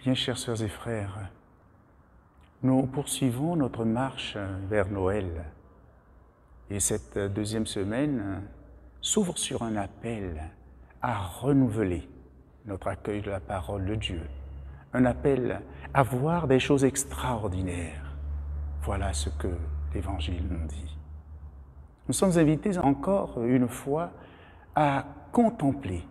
Bien chères sœurs et frères, nous poursuivons notre marche vers Noël et cette deuxième semaine s'ouvre sur un appel à renouveler notre accueil de la parole de Dieu, un appel à voir des choses extraordinaires. Voilà ce que l'Évangile nous dit. Nous sommes invités encore une fois à contempler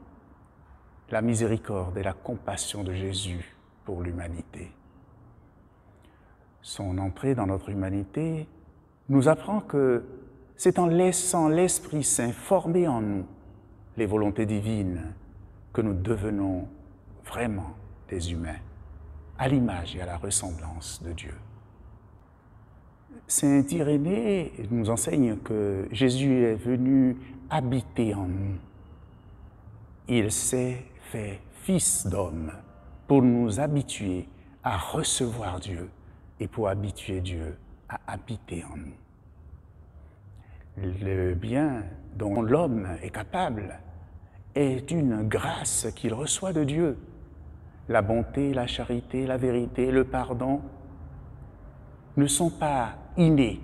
la miséricorde et la compassion de Jésus pour l'humanité. Son entrée dans notre humanité nous apprend que c'est en laissant l'Esprit Saint former en nous les volontés divines que nous devenons vraiment des humains, à l'image et à la ressemblance de Dieu. Saint Irénée nous enseigne que Jésus est venu habiter en nous. Il s'est fait fils d'homme pour nous habituer à recevoir Dieu et pour habituer Dieu à habiter en nous. Le bien dont l'homme est capable est une grâce qu'il reçoit de Dieu. La bonté, la charité, la vérité, le pardon ne sont pas innés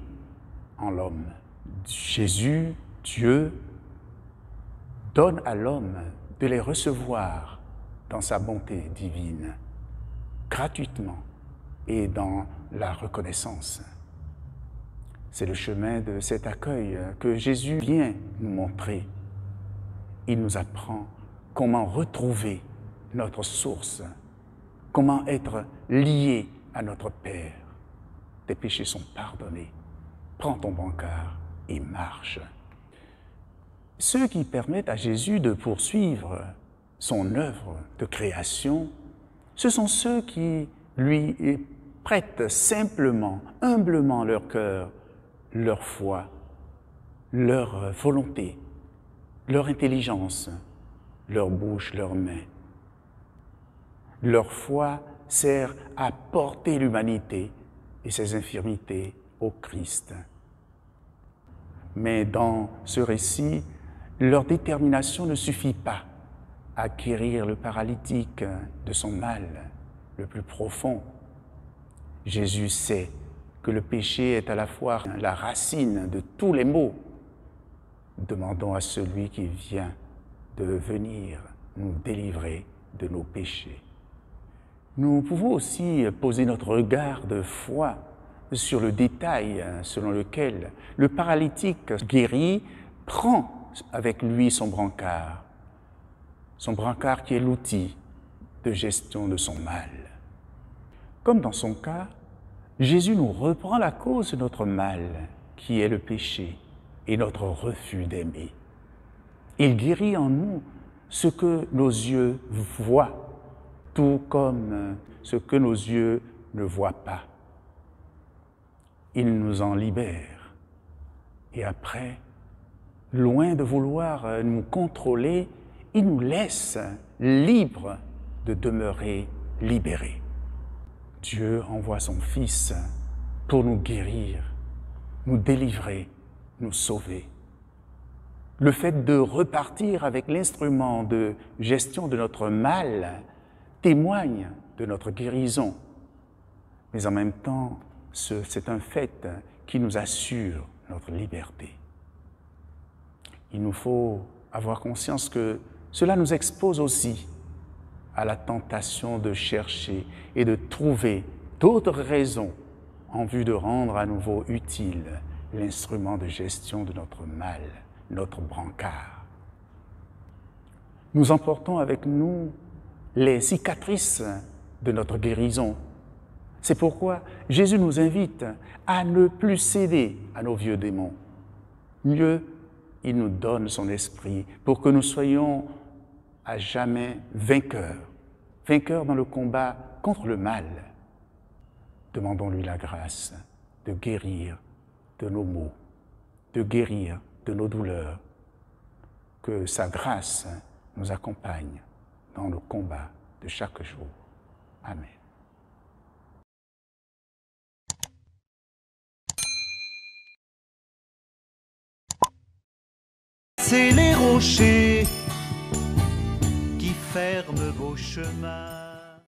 en l'homme. Jésus, Dieu, donne à l'homme de les recevoir dans sa bonté divine, gratuitement et dans la reconnaissance. C'est le chemin de cet accueil que Jésus vient nous montrer. Il nous apprend comment retrouver notre source, comment être lié à notre Père. Tes péchés sont pardonnés. Prends ton brancard et marche. Ceux qui permettent à Jésus de poursuivre son œuvre de création, ce sont ceux qui lui prêtent simplement, humblement leur cœur, leur foi, leur volonté, leur intelligence, leur bouche, leurs mains. Leur foi sert à porter l'humanité et ses infirmités au Christ. Mais dans ce récit, leur détermination ne suffit pas à guérir le paralytique de son mal le plus profond. Jésus sait que le péché est à la fois la racine de tous les maux. Demandons à celui qui vient de venir nous délivrer de nos péchés. Nous pouvons aussi poser notre regard de foi sur le détail selon lequel le paralytique guéri prend avec lui son brancard qui est l'outil de gestion de son mal. Comme dans son cas, Jésus nous reprend la cause de notre mal, qui est le péché et notre refus d'aimer. Il guérit en nous ce que nos yeux voient, tout comme ce que nos yeux ne voient pas. Il nous en libère. Et après, loin de vouloir nous contrôler, il nous laisse libres de demeurer libérés. Dieu envoie son Fils pour nous guérir, nous délivrer, nous sauver. Le fait de repartir avec l'instrument de gestion de notre mal témoigne de notre guérison. Mais en même temps, c'est un fait qui nous assure notre liberté. Il nous faut avoir conscience que cela nous expose aussi à la tentation de chercher et de trouver d'autres raisons en vue de rendre à nouveau utile l'instrument de gestion de notre mal, notre brancard. Nous emportons avec nous les cicatrices de notre guérison. C'est pourquoi Jésus nous invite à ne plus céder à nos vieux démons. Mieux, il nous donne son esprit pour que nous soyons à jamais vainqueurs dans le combat contre le mal. Demandons-lui la grâce de guérir de nos maux, de guérir de nos douleurs, que sa grâce nous accompagne dans le combat de chaque jour. Amen. C'est les rochers qui ferment vos chemins.